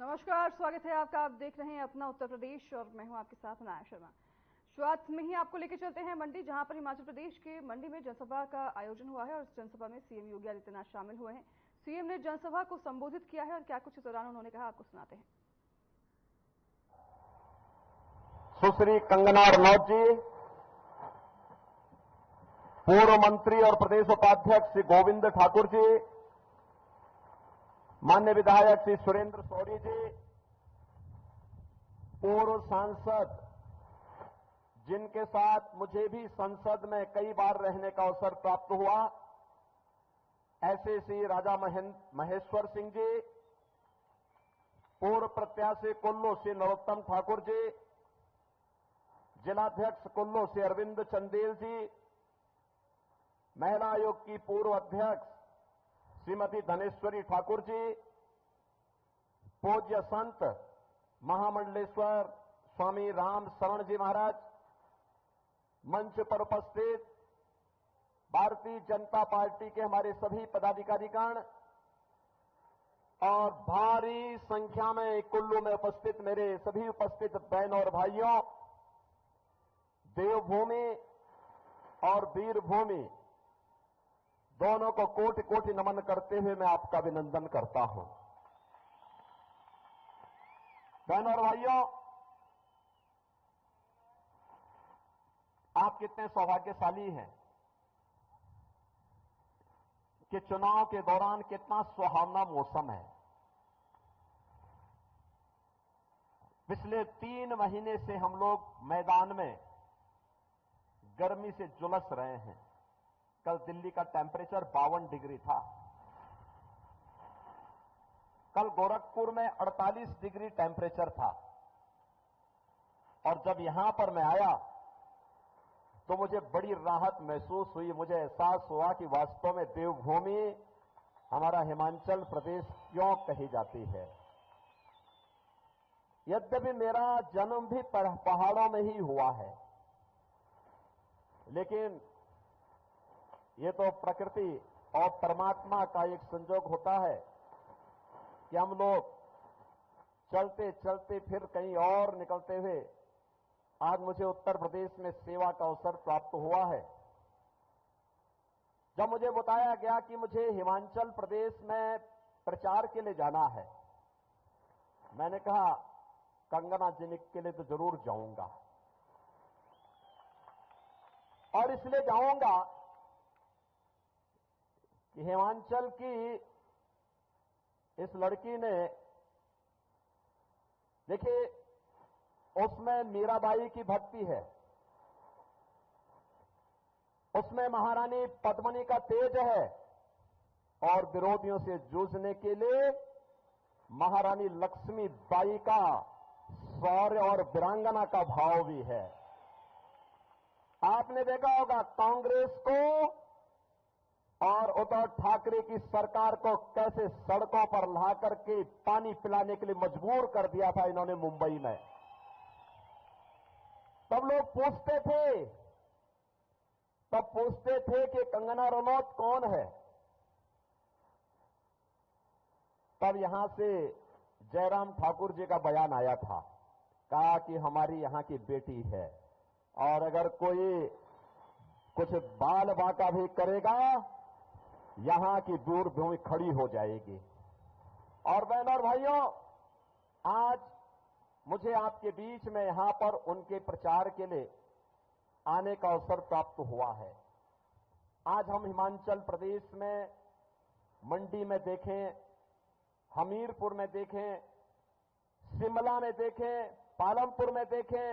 नमस्कार, स्वागत है आपका। आप देख रहे हैं अपना उत्तर प्रदेश और मैं हूं आपके साथ अनाया शर्मा। शुरुआत में ही आपको लेकर चलते हैं मंडी, जहां पर हिमाचल प्रदेश के मंडी में जनसभा का आयोजन हुआ है और इस जनसभा में सीएम योगी आदित्यनाथ शामिल हुए हैं। सीएम ने जनसभा को संबोधित किया है और क्या कुछ इस दौरान उन्होंने कहा, आपको सुनाते हैं। सुश्री कंगना रनौत जी, पूर्व मंत्री और प्रदेश उपाध्यक्ष श्री गोविंद ठाकुर जी, माननीय विधायक श्री सुरेंद्र सौरी जी, पूर्व सांसद जिनके साथ मुझे भी संसद में कई बार रहने का अवसर प्राप्त हुआ, ऐसे श्री राजा महेश्वर सिंह जी, पूर्व प्रत्याशी कुल्लू श्री नरोत्तम ठाकुर जी, जिलाध्यक्ष कुल्लू श्री अरविंद चंदेल जी, महिला आयोग की पूर्व अध्यक्ष श्रीमती धनेश्वरी ठाकुर जी, पूज्य संत महामंडलेश्वर स्वामी राम शरण जी महाराज, मंच पर उपस्थित भारतीय जनता पार्टी के हमारे सभी पदाधिकारीगण और भारी संख्या में कुल्लू में उपस्थित मेरे सभी उपस्थित बहनों और भाइयों, देवभूमि और वीरभूमि दोनों को कोटि कोटि नमन करते हुए मैं आपका अभिनंदन करता हूं। बहनों और भाइयों, आप कितने सौभाग्यशाली हैं कि चुनाव के दौरान कितना सुहावना मौसम है। पिछले 3 महीने से हम लोग मैदान में गर्मी से झुलस रहे हैं। कल दिल्ली का टेम्परेचर 52 डिग्री था। कल गोरखपुर में 48 डिग्री टेम्परेचर था। और जब यहां पर मैं आया तो मुझे बड़ी राहत महसूस हुई। मुझे एहसास हुआ कि वास्तव में देवभूमि हमारा हिमाचल प्रदेश क्यों कही जाती है। यद्यपि मेरा जन्म भी पहाड़ों में ही हुआ है, लेकिन ये तो प्रकृति और परमात्मा का एक संजोग होता है कि हम लोग चलते चलते फिर कहीं और निकलते हुए आज मुझे उत्तर प्रदेश में सेवा का अवसर प्राप्त हुआ है। जब मुझे बताया गया कि मुझे हिमाचल प्रदेश में प्रचार के लिए जाना है, मैंने कहा कंगना जी के लिए तो जरूर जाऊंगा। और इसलिए जाऊंगा कि हिमाचल की इस लड़की ने, देखिए, उसमें मीराबाई की भक्ति है, उसमें महारानी पद्मिनी का तेज है और विरोधियों से जूझने के लिए महारानी लक्ष्मीबाई का शौर्य और वीरांगना का भाव भी है। आपने देखा होगा कांग्रेस को और उद्धव ठाकरे की सरकार को कैसे सड़कों पर ला करके पानी पिलाने के लिए मजबूर कर दिया था इन्होंने मुंबई में। तब लोग पूछते थे कि कंगना रनौत कौन है। तब यहां से जयराम ठाकुर जी का बयान आया था, कहा कि हमारी यहां की बेटी है और अगर कोई कुछ बाल बांका भी करेगा यहां की दूर भूमि खड़ी हो जाएगी। और बहनों और भाइयों, आज मुझे आपके बीच में यहां पर उनके प्रचार के लिए आने का अवसर प्राप्त हुआ है। आज हम हिमाचल प्रदेश में मंडी में देखें, हमीरपुर में देखें, शिमला में देखें, पालमपुर में देखें,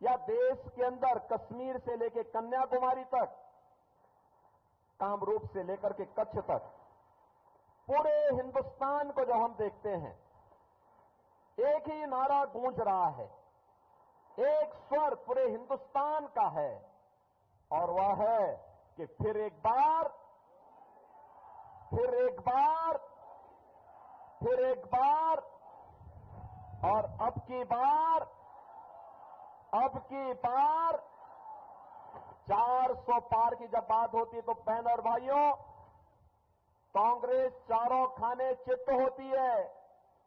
या देश के अंदर कश्मीर से लेकर कन्याकुमारी तक, कामरूप से लेकर के कच्छ तक, पूरे हिंदुस्तान को जब हम देखते हैं, एक ही नारा गूंज रहा है, एक स्वर पूरे हिंदुस्तान का है, और वह है कि फिर एक बार, फिर एक बार, फिर एक बार, और अब की बार 400 पार की जब बात होती है तो बहनों और भाइयों, कांग्रेस चारों खाने चित्त होती है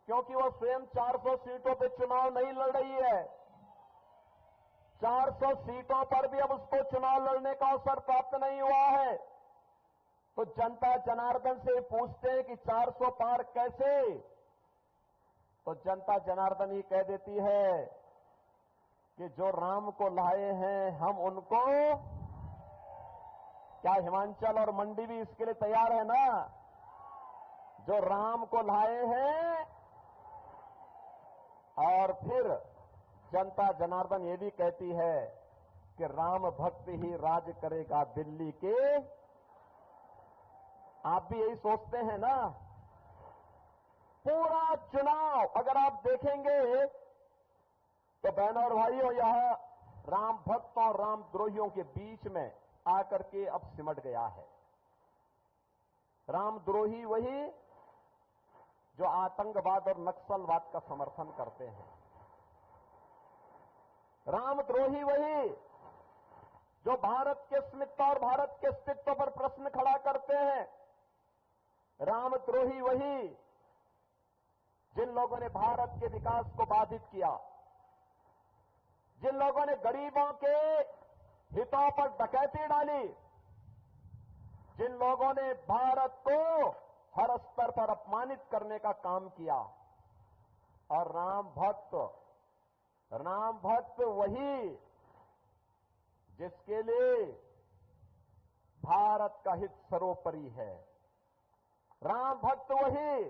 क्योंकि वो स्वयं 400 सीटों पे चुनाव नहीं लड़ रही है। 400 सीटों पर भी अब उसको चुनाव लड़ने का अवसर प्राप्त नहीं हुआ है। तो जनता जनार्दन से पूछते हैं कि 400 पार कैसे? तो जनता जनार्दन ही कह देती है कि जो राम को लाए हैं हम उनको, क्या हिमाचल और मंडी भी इसके लिए तैयार है ना? जो राम को लाए हैं। और फिर जनता जनार्दन ये भी कहती है कि राम भक्त ही राज करेगा दिल्ली के। आप भी यही सोचते हैं ना? पूरा चुनाव अगर आप देखेंगे तो बहनों और भाइयों, यह राम भक्तों और राम द्रोहियों के बीच में आकर के अब सिमट गया है। रामद्रोही वही जो आतंकवाद और नक्सलवाद का समर्थन करते हैं। रामद्रोही वही जो भारत के अस्मिता और भारत के अस्तित्व पर प्रश्न खड़ा करते हैं। रामद्रोही वही जिन लोगों ने भारत के विकास को बाधित किया, जिन लोगों ने गरीबों के हितों पर डकैती डाली, जिन लोगों ने भारत को हर स्तर पर अपमानित करने का काम किया। और राम भक्त वही जिसके लिए भारत का हित सर्वोपरि है। राम भक्त वही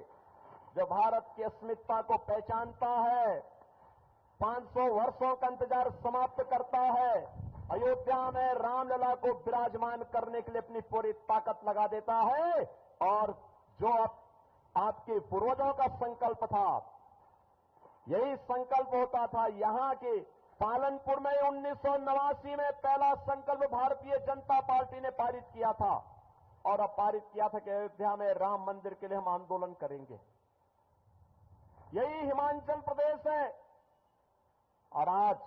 जो भारत की अस्मिता को पहचानता है, 500 वर्षों का इंतजार समाप्त करता है, अयोध्या में रामलला को विराजमान करने के लिए अपनी पूरी ताकत लगा देता है। और जो आपके पूर्वजों का संकल्प था, यही संकल्प होता था। यहां के पालनपुर में 1989 में पहला संकल्प भारतीय जनता पार्टी ने पारित किया था, और अब पारित किया था कि अयोध्या में राम मंदिर के लिए हम आंदोलन करेंगे। यही हिमाचल प्रदेश है। और आज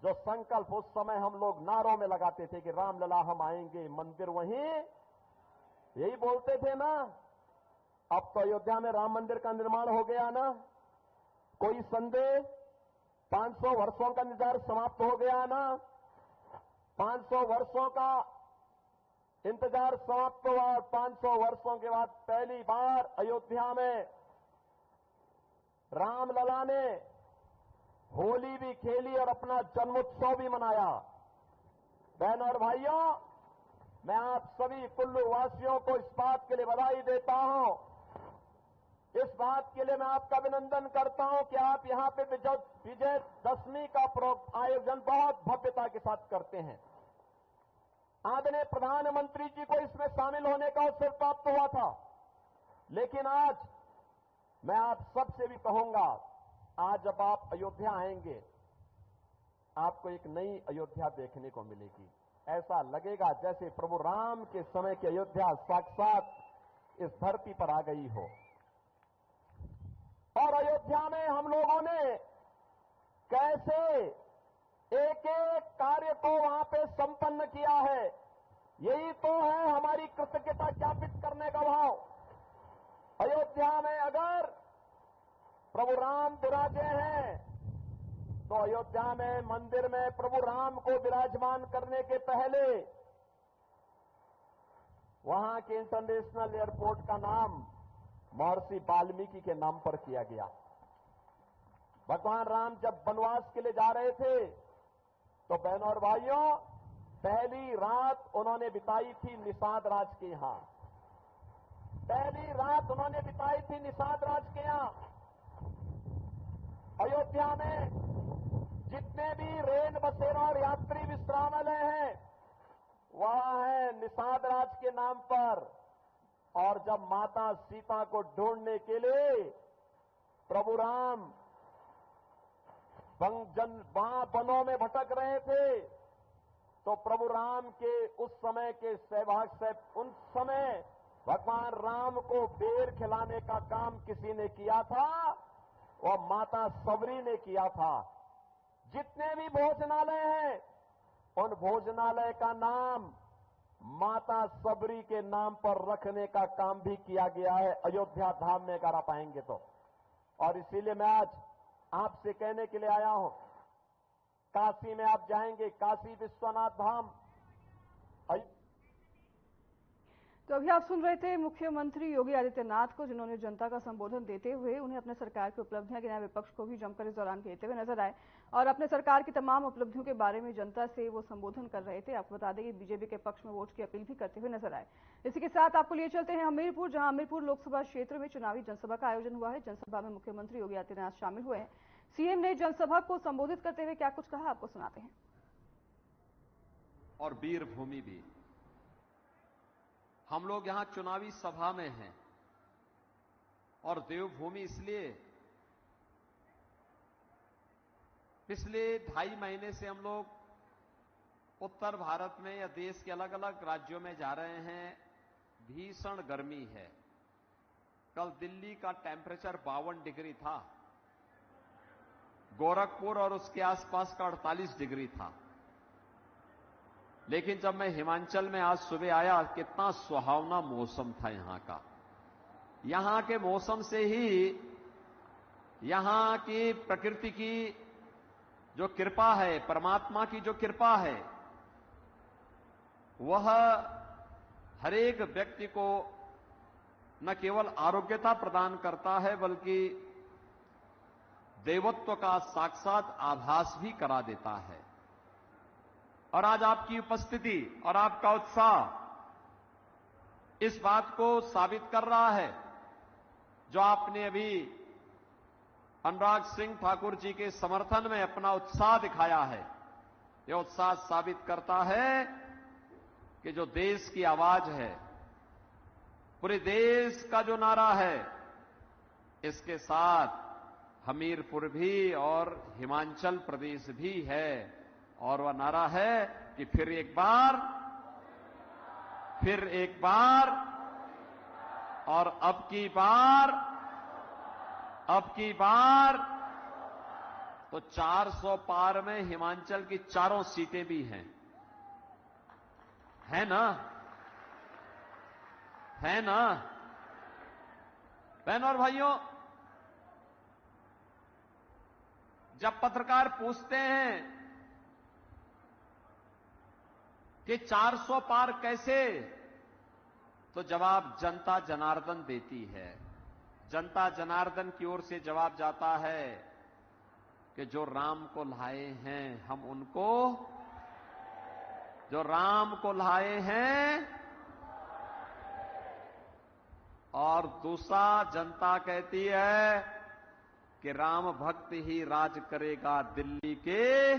जो संकल्प उस समय हम लोग नारों में लगाते थे कि रामलला हम आएंगे, मंदिर वहीं, यही बोलते थे ना। अब तो अयोध्या में राम मंदिर का निर्माण हो गया ना, कोई संदेह? 500 वर्षों का इंतजार समाप्त हो गया ना। 500 वर्षों का इंतजार समाप्त हुआ और 500 वर्षों के बाद पहली बार अयोध्या में रामलला ने होली भी खेली और अपना जन्मोत्सव भी मनाया। बहनों और भाइयों, मैं आप सभी कुल्लू वासियों को इस बात के लिए बधाई देता हूं। इस बात के लिए मैं आपका अभिनंदन करता हूं कि आप यहां पे विजयदशमी का आयोजन बहुत भव्यता के साथ करते हैं। आदरणीय प्रधानमंत्री जी को इसमें शामिल होने का अवसर प्राप्त हुआ था, लेकिन आज मैं आप सबसे भी कहूंगा, आज जब आप अयोध्या आएंगे, आपको एक नई अयोध्या देखने को मिलेगी। ऐसा लगेगा जैसे प्रभु राम के समय की अयोध्या साक्षात इस धरती पर आ गई हो। और अयोध्या में हम लोगों ने कैसे एक एक कार्य को वहां पे संपन्न किया है, यही तो है हमारी कृतज्ञता ज्ञापित करने का भाव। अयोध्या में अगर प्रभु राम विराजे हैं, तो अयोध्या में मंदिर में प्रभु राम को विराजमान करने के पहले वहां के इंटरनेशनल एयरपोर्ट का नाम महर्षि वाल्मीकि के नाम पर किया गया। भगवान राम जब वनवास के लिए जा रहे थे, तो बहनों और भाइयों, पहली रात उन्होंने बिताई थी निषाद राज के यहां। पहली रात उन्होंने बिताई थी निषाद राज के यहां। अयोध्या में जितने भी रेल बसेरा और यात्री विश्रामालय हैं, वहां है निषाद राज के नाम पर। और जब माता सीता को ढूंढने के लिए प्रभु राम वहां वनों में भटक रहे थे, तो प्रभु राम के उस समय के सहभाग से उन समय भगवान राम को बेर खिलाने का काम किसी ने किया था, वह माता सबरी ने किया था। जितने भी भोजनालय हैं, उन भोजनालय का नाम माता सबरी के नाम पर रखने का काम भी किया गया है अयोध्या धाम में, अगर आप आएंगे तो। और इसीलिए मैं आज आपसे कहने के लिए आया हूं, काशी में आप जाएंगे, काशी विश्वनाथ धाम। तो अभी आप सुन रहे थे मुख्यमंत्री योगी आदित्यनाथ को, जिन्होंने जनता का संबोधन देते हुए उन्हें अपने सरकार की उपलब्धियां गिनाई। विपक्ष को भी जमकर इस दौरान घेरते हुए नजर आए और अपने सरकार की तमाम उपलब्धियों के बारे में जनता से वो संबोधन कर रहे थे। आपको बता दें कि बीजेपी के पक्ष में वोट की अपील भी करते हुए नजर आए। इसी के साथ आपको लिए चलते हैं हमीरपुर, जहां हमीरपुर लोकसभा क्षेत्र में चुनावी जनसभा का आयोजन हुआ है। जनसभा में मुख्यमंत्री योगी आदित्यनाथ शामिल हुए हैं। सीएम ने जनसभा को संबोधित करते हुए क्या कुछ कहा, आपको सुनाते हैं। और वीरभूमि भी, हम लोग यहां चुनावी सभा में हैं और देवभूमि इसलिए, पिछले 2.5 महीने से हम लोग उत्तर भारत में या देश के अलग अलग राज्यों में जा रहे हैं। भीषण गर्मी है। कल दिल्ली का टेम्परेचर 52 डिग्री था, गोरखपुर और उसके आसपास का 48 डिग्री था। लेकिन जब मैं हिमाचल में आज सुबह आया, कितना सुहावना मौसम था यहां का। यहां के मौसम से ही यहां की प्रकृति की जो कृपा है, परमात्मा की जो कृपा है, वह हर एक व्यक्ति को न केवल आरोग्यता प्रदान करता है, बल्कि देवत्व का साक्षात आभास भी करा देता है। और आज आपकी उपस्थिति और आपका उत्साह इस बात को साबित कर रहा है। जो आपने अभी अनुराग सिंह ठाकुर जी के समर्थन में अपना उत्साह दिखाया है, यह उत्साह साबित करता है कि जो देश की आवाज है, पूरे देश का जो नारा है, इसके साथ हमीरपुर भी और हिमाचल प्रदेश भी है। और वह नारा है कि फिर एक बार और अब की बार तो 400 पार में हिमाचल की 4 सीटें भी हैं, है ना? बहनों और भाइयों, जब पत्रकार पूछते हैं कि 400 पार कैसे, तो जवाब जनता जनार्दन देती है। जनता जनार्दन की ओर से जवाब जाता है कि जो राम को लाए हैं हम उनको, जो राम को लाए हैं। और दूसरा, जनता कहती है कि राम भक्त ही राज करेगा दिल्ली के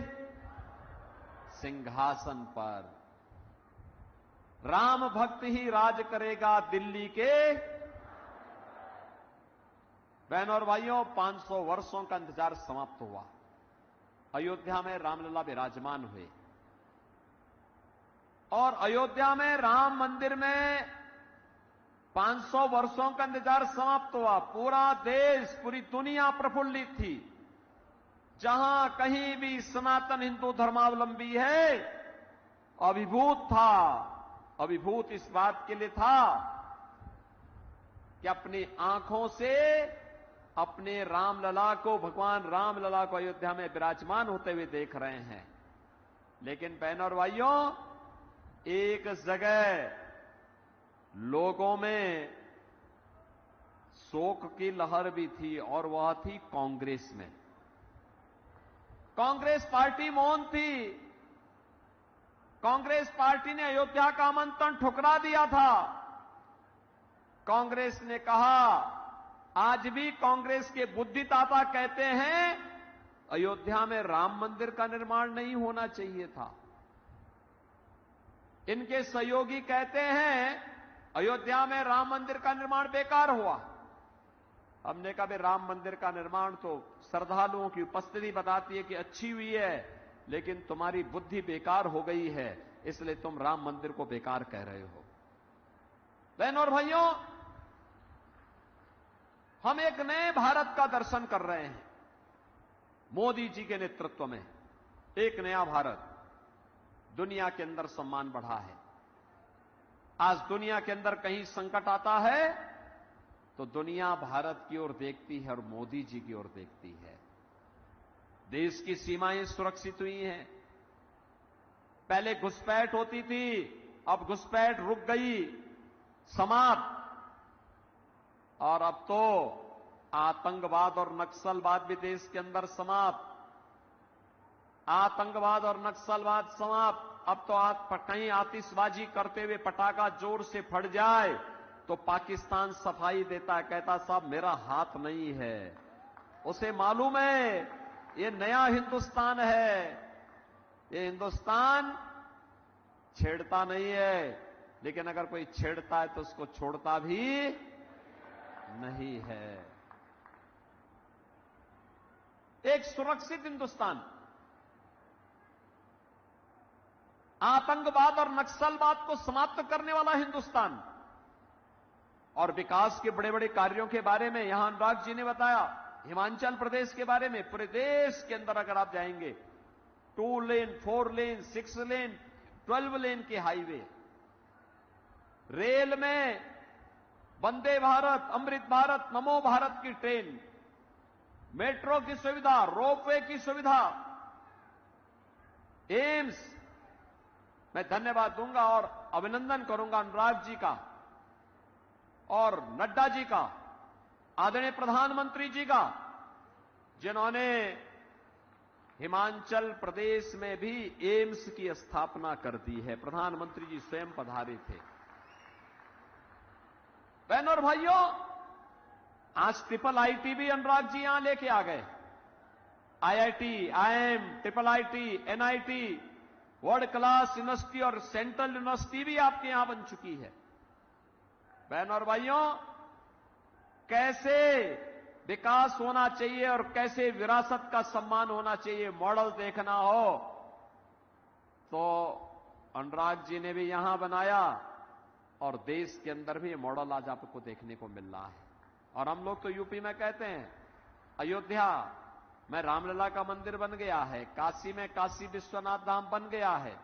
सिंहासन पर। राम भक्त ही राज करेगा दिल्ली के। बहनों और भाइयों, 500 वर्षों का इंतजार समाप्त हुआ। अयोध्या में रामलला विराजमान हुए और अयोध्या में राम मंदिर में 500 वर्षों का इंतजार समाप्त हुआ। पूरा देश, पूरी दुनिया प्रफुल्लित थी। जहां कहीं भी सनातन हिंदू धर्मावलंबी है, अभिभूत इस बात के लिए था कि अपनी आंखों से अपने रामलला को, भगवान रामलला को अयोध्या में विराजमान होते हुए देख रहे हैं। लेकिन बहनों और भाइयों, एक जगह लोगों में शोक की लहर भी थी और वह थी कांग्रेस में। कांग्रेस पार्टी मौन थी। कांग्रेस पार्टी ने अयोध्या का आमंत्रण ठुकरा दिया था। कांग्रेस ने कहा, आज भी कांग्रेस के बुद्धिदाता कहते हैं अयोध्या में राम मंदिर का निर्माण नहीं होना चाहिए था। इनके सहयोगी कहते हैं अयोध्या में राम मंदिर का निर्माण बेकार हुआ। हमने कहा, राम मंदिर का निर्माण तो श्रद्धालुओं की उपस्थिति बताती है कि अच्छी हुई है, लेकिन तुम्हारी बुद्धि बेकार हो गई है, इसलिए तुम राम मंदिर को बेकार कह रहे हो। बहनों और भाइयों, हम एक नए भारत का दर्शन कर रहे हैं। मोदी जी के नेतृत्व में एक नया भारत। दुनिया के अंदर सम्मान बढ़ा है। आज दुनिया के अंदर कहीं संकट आता है तो दुनिया भारत की ओर देखती है और मोदी जी की ओर देखती है। देश की सीमाएं सुरक्षित हुई हैं। पहले घुसपैठ होती थी, अब घुसपैठ रुक गई, समाप्त। और अब तो आतंकवाद और नक्सलवाद भी देश के अंदर समाप्त। आतंकवाद और नक्सलवाद समाप्त। अब तो कहीं आतिशबाजी करते हुए पटाखा जोर से फट जाए तो पाकिस्तान सफाई देता, कहता साहब मेरा हाथ नहीं है। उसे मालूम है ये नया हिंदुस्तान है, ये हिंदुस्तान छेड़ता नहीं है, लेकिन अगर कोई छेड़ता है तो उसको छोड़ता भी नहीं है। एक सुरक्षित हिंदुस्तान, आतंकवाद और नक्सलवाद को समाप्त करने वाला हिंदुस्तान और विकास के बड़े बड़े कार्यों के बारे में यहां अनुराग जी ने बताया। हिमाचल प्रदेश के बारे में पूरे देश के अंदर अगर आप जाएंगे 2 लेन, 4 लेन, 6 लेन, 12 लेन के हाईवे, रेल में वंदे भारत, अमृत भारत, नमो भारत की ट्रेन, मेट्रो की सुविधा, रोपवे की सुविधा, एम्स। मैं धन्यवाद दूंगा और अभिनंदन करूंगा अनुराग जी का और नड्डा जी का, आदरणीय प्रधानमंत्री जी का, जिन्होंने हिमाचल प्रदेश में भी एम्स की स्थापना कर दी है। प्रधानमंत्री जी स्वयं पधारे थे। बहनों और भाइयों, आज ट्रिपल आईटी भी अनुराग जी यहां लेके आ गए। IIT, IIM, triple IT, NIT, world class university और सेंट्रल यूनिवर्सिटी भी आपके यहां बन चुकी है। बहनों और भाइयों, कैसे विकास होना चाहिए और कैसे विरासत का सम्मान होना चाहिए, मॉडल देखना हो तो अनुराग जी ने भी यहां बनाया और देश के अंदर भी मॉडल आज आपको देखने को मिल रहा है। और हम लोग तो यूपी में कहते हैं अयोध्या में रामलला का मंदिर बन गया है, काशी में काशी विश्वनाथ धाम बन गया है,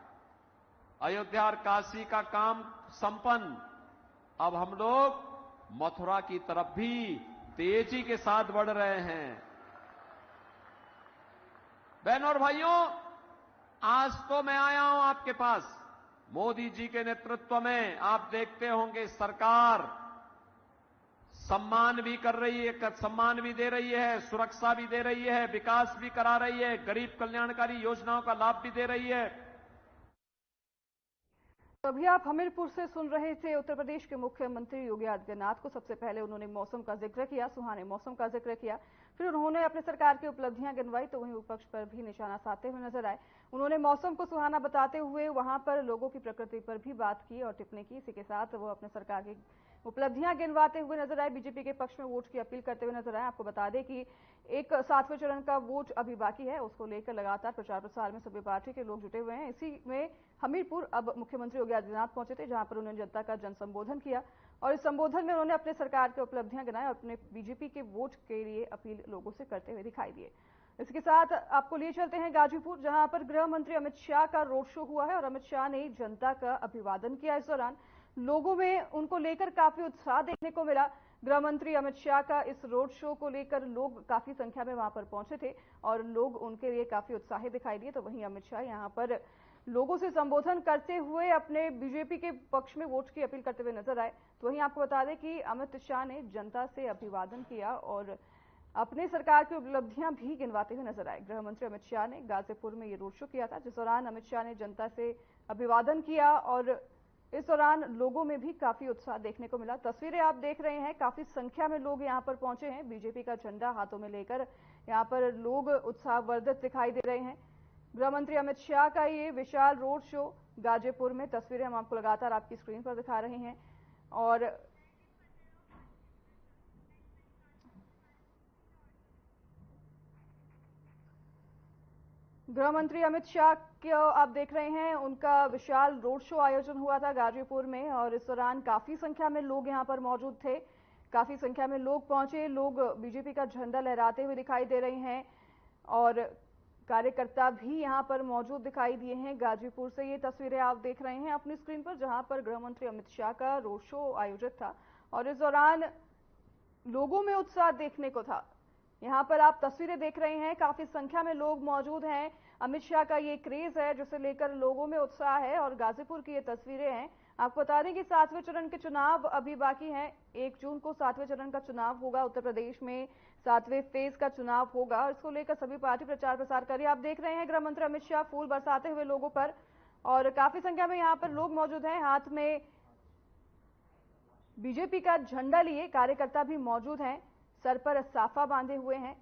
अयोध्या और काशी का काम संपन्न। अब हम लोग मथुरा की तरफ भी तेजी के साथ बढ़ रहे हैं। बहनों और भाइयों, आज तो मैं आया हूं आपके पास, मोदी जी के नेतृत्व में आप देखते होंगे सरकार सम्मान भी कर रही है, सम्मान भी दे रही है, सुरक्षा भी दे रही है, विकास भी करा रही है, गरीब कल्याणकारी योजनाओं का लाभ भी दे रही है। तो अभी आप हमीरपुर से सुन रहे थे उत्तर प्रदेश के मुख्यमंत्री योगी आदित्यनाथ को। सबसे पहले उन्होंने मौसम का जिक्र किया, सुहाने मौसम का जिक्र किया, फिर उन्होंने अपने सरकार की उपलब्धियां गिनवाई, तो वहीं विपक्ष पर भी निशाना साधते हुए नजर आए। उन्होंने मौसम को सुहाना बताते हुए वहां पर लोगों की प्रकृति पर भी बात की और टिप्पणी की। इसी के साथ वो अपने सरकार की उपलब्धियां गिनवाते हुए नजर आए, बीजेपी के पक्ष में वोट की अपील करते हुए नजर आए। आपको बता दें कि एक 7वें चरण का वोट अभी बाकी है, उसको लेकर लगातार प्रचार प्रसार में सभी पार्टी के लोग जुटे हुए हैं। इसी में हमीरपुर अब मुख्यमंत्री योगी आदित्यनाथ पहुंचे थे, जहां पर उन्होंने जनता का जनसंबोधन किया और इस संबोधन में उन्होंने अपने सरकार की उपलब्धियां गिनाई और अपने बीजेपी के वोट के लिए अपील लोगों से करते हुए दिखाई दिए। इसके साथ आपको लिए चलते हैं गाजीपुर, जहां पर गृह मंत्री अमित शाह का रोड शो हुआ है और अमित शाह ने जनता का अभिवादन किया। इस दौरान लोगों में उनको लेकर काफी उत्साह देखने को मिला। गृह मंत्री अमित शाह का इस रोड शो को लेकर लोग काफी संख्या में वहां पर पहुंचे थे और लोग उनके लिए काफी उत्साहित दिखाई दिए। तो वहीं अमित शाह यहां पर लोगों से संबोधन करते हुए अपने बीजेपी के पक्ष में वोट की अपील करते हुए नजर आए। तो वहीं आपको बता दें कि अमित शाह ने जनता से अभिवादन किया और अपने सरकार की उपलब्धियां भी गिनवाते हुए नजर आए। गृह मंत्री अमित शाह ने गाजीपुर में ये रोड शो किया था, जिस दौरान अमित शाह ने जनता से अभिवादन किया और इस दौरान लोगों में भी काफी उत्साह देखने को मिला। तस्वीरें आप देख रहे हैं, काफी संख्या में लोग यहां पर पहुंचे हैं, बीजेपी का झंडा हाथों में लेकर यहां पर लोग उत्साहवर्धित दिखाई दे रहे हैं। गृह मंत्री अमित शाह का ये विशाल रोड शो गाजीपुर में, तस्वीरें हम आपको लगातार आपकी स्क्रीन पर दिखा रहे हैं। और गृह मंत्री अमित शाह को आप देख रहे हैं, उनका विशाल रोड शो आयोजन हुआ था गाजीपुर में और इस दौरान काफी संख्या में लोग यहां पर मौजूद थे, काफी संख्या में लोग पहुंचे। लोग बीजेपी का झंडा लहराते हुए दिखाई दे रहे हैं और कार्यकर्ता भी यहां पर मौजूद दिखाई दिए हैं। गाजीपुर से ये तस्वीरें आप देख रहे हैं अपनी स्क्रीन पर, जहां पर गृह मंत्री अमित शाह का रोड शो आयोजित था और इस दौरान लोगों में उत्साह देखने को था। यहाँ पर आप तस्वीरें देख रहे हैं, काफी संख्या में लोग मौजूद हैं। अमित शाह का ये क्रेज है जिसे लेकर लोगों में उत्साह है और गाजीपुर की ये तस्वीरें हैं। आपको बता दें कि 7वें चरण के चुनाव अभी बाकी हैं। 1 जून को 7वें चरण का चुनाव होगा। उत्तर प्रदेश में 7वें फेज का चुनाव होगा। इसको लेकर सभी पार्टी प्रचार प्रसार कर रही है। आप देख रहे हैं गृह मंत्री अमित शाह फूल बरसाते हुए लोगों पर और काफी संख्या में यहाँ पर लोग मौजूद हैं। हाथ में बीजेपी का झंडा लिए कार्यकर्ता भी मौजूद हैं। सर पर साफा बांधे हुए हैं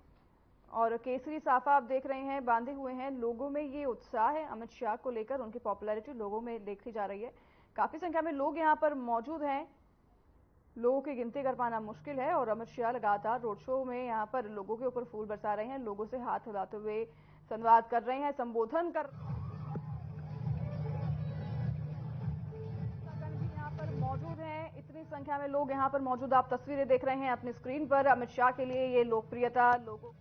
और केसरी साफा आप देख रहे हैं बांधे हुए हैं। लोगों में ये उत्साह है अमित शाह को लेकर, उनकी पॉपुलैरिटी लोगों में देखी जा रही है। काफी संख्या में लोग यहां पर मौजूद हैं। लोगों की गिनती कर पाना मुश्किल है और अमित शाह लगातार रोड शो में यहां पर लोगों के ऊपर फूल बरसा रहे हैं, लोगों से हाथ हिलाते हुए संवाद कर रहे हैं, संबोधन कर यहाँ पर मौजूद हैं। इतनी संख्या में लोग यहाँ पर मौजूद, आप तस्वीरें देख रहे हैं अपनी स्क्रीन पर। अमित शाह के लिए ये लोकप्रियता लोगों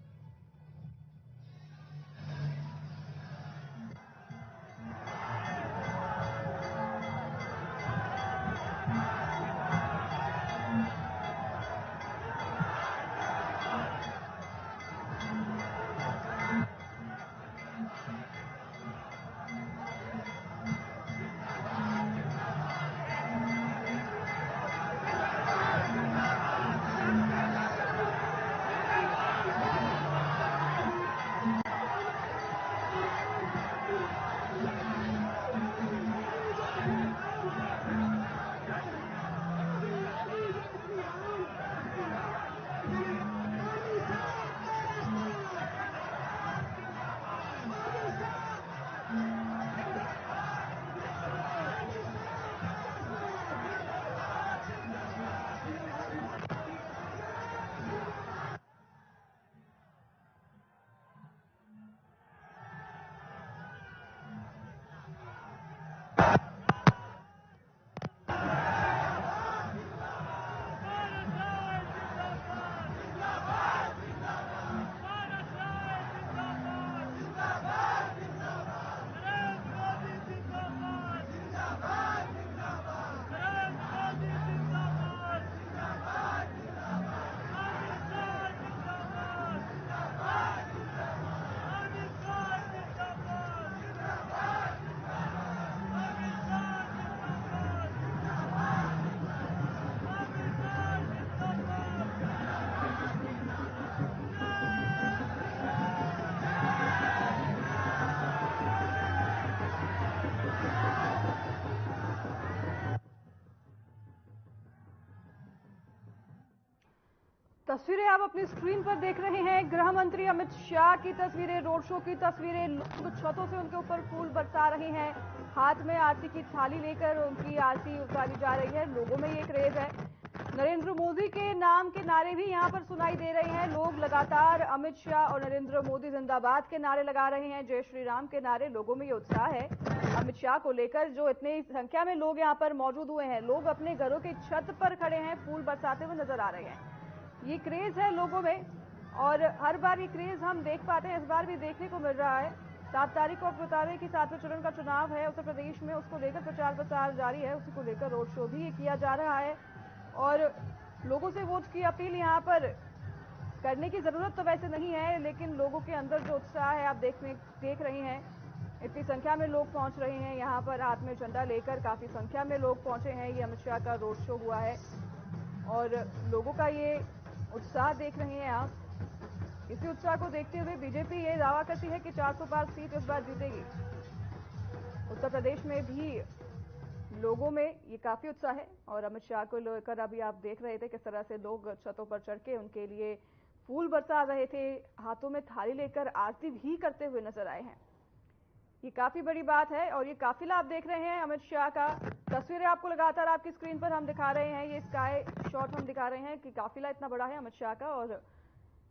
तस्वीरें आप अपनी स्क्रीन पर देख रहे हैं। गृह मंत्री अमित शाह की तस्वीरें, रोड शो की तस्वीरें, लोग छतों से उनके ऊपर फूल बरसा रहे हैं। हाथ में आरती की थाली लेकर उनकी आरती उतारी जा रही है। लोगों में ये क्रेज है। नरेंद्र मोदी के नाम के नारे भी यहां पर सुनाई दे रहे हैं। लोग लगातार अमित शाह और नरेंद्र मोदी जिंदाबाद के नारे लगा रहे हैं, जय श्री राम के नारे। लोगों में ये उत्साह है अमित शाह को लेकर, जो इतनी संख्या में लोग यहाँ पर मौजूद हुए हैं। लोग अपने घरों की छत पर खड़े हैं, फूल बरसाते हुए नजर आ रहे हैं। ये क्रेज है लोगों में और हर बार ये क्रेज हम देख पाते हैं, इस बार भी देखने को मिल रहा है। 7 तारीख को आपको बता दें कि 7वें चरण का चुनाव है उत्तर प्रदेश में, उसको लेकर प्रचार प्रसार जारी है। उसी को लेकर रोड शो भी किया जा रहा है और लोगों से वोट की अपील यहाँ पर करने की जरूरत तो वैसे नहीं है, लेकिन लोगों के अंदर जो उत्साह है आप देख रहे हैं। इतनी संख्या में लोग पहुंच रहे हैं यहाँ पर, हाथ में झंडा लेकर काफी संख्या में लोग पहुंचे हैं। ये अमित शाह का रोड शो हुआ है और लोगों का ये उत्साह देख रहे हैं आप। इसी उत्साह को देखते हुए बीजेपी ये दावा करती है कि 400 पार सीट इस बार जीतेगी। उत्तर प्रदेश में भी लोगों में ये काफी उत्साह है और अमित शाह को लेकर अभी आप देख रहे थे किस तरह से लोग छतों पर चढ़ के उनके लिए फूल बरसा रहे थे, हाथों में थाली लेकर आरती भी करते हुए नजर आए हैं। ये काफी बड़ी बात है और ये काफिला आप देख रहे हैं अमित शाह का। तस्वीरें आपको लगातार आपकी स्क्रीन पर हम दिखा रहे हैं, ये स्काई शॉट हम दिखा रहे हैं कि काफिला इतना बड़ा है अमित शाह का और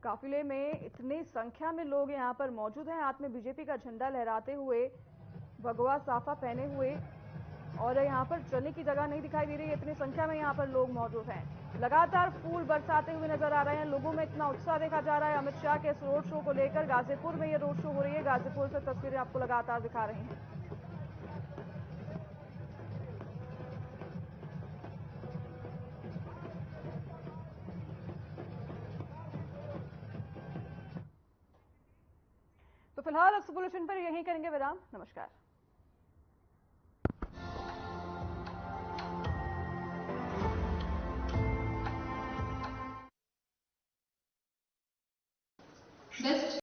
काफिले में इतनी संख्या में लोग यहाँ पर मौजूद हैं, हाथ में बीजेपी का झंडा लहराते हुए, भगवा साफा पहने हुए और यहाँ पर चलने की जगह नहीं दिखाई दे रही है। इतनी संख्या में यहाँ पर लोग मौजूद हैं, लगातार फूल बरसाते हुए नजर आ रहे हैं। लोगों में इतना उत्साह देखा जा रहा है अमित शाह के इस रोड शो को लेकर। गाजीपुर में ये रोड शो हो रही है, गाजीपुर से तस्वीरें आपको लगातार दिखा रहे हैं। फिलहाल इस बुलेटिन पर यहीं करेंगे विराम। नमस्कार।